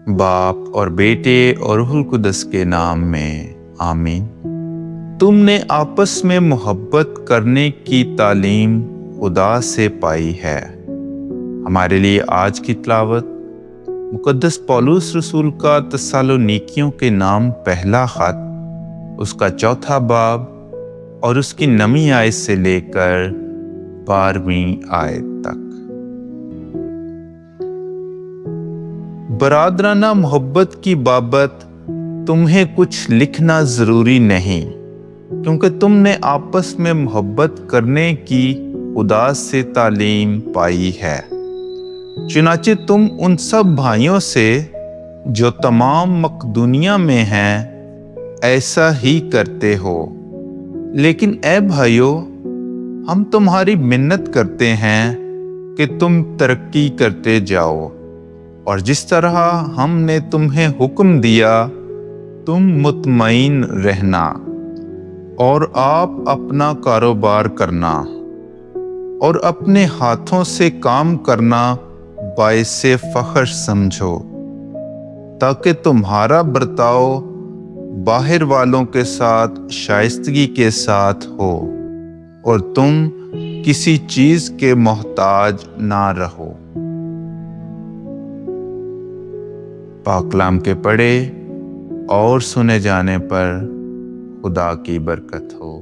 باپ اور بیٹے اور روح القدس کے نام میں آمین۔ تم نے آپس میں محبت کرنے کی تعلیم خدا سے پائی ہے۔ ہمارے لیے آج کی تلاوت مقدس پولس رسول کا تسالونیکیوں کے نام پہلا خط، اس کا 4 باب اور اس کی 9 آیت سے لے کر 12ویں آیت تک۔ برادرانہ محبت کی بابت تمہیں کچھ لکھنا ضروری نہیں، کیونکہ تم نے آپس میں محبت کرنے کی خدا سے تعلیم پائی ہے۔ چنانچہ تم ان سب بھائیوں سے جو تمام مقدونیہ میں ہیں ایسا ہی کرتے ہو۔ لیکن اے بھائیو، ہم تمہاری منت کرتے ہیں کہ تم ترقی کرتے جاؤ، اور جس طرح ہم نے تمہیں حکم دیا تم مطمئن رہنا، اور آپ اپنا کاروبار کرنا اور اپنے ہاتھوں سے کام کرنا باعث فخر سمجھو، تاکہ تمہارا برتاؤ باہر والوں کے ساتھ شائستگی کے ساتھ ہو اور تم کسی چیز کے محتاج نہ رہو۔ پاک کلام کے پڑھے اور سنے جانے پر خدا کی برکت ہو۔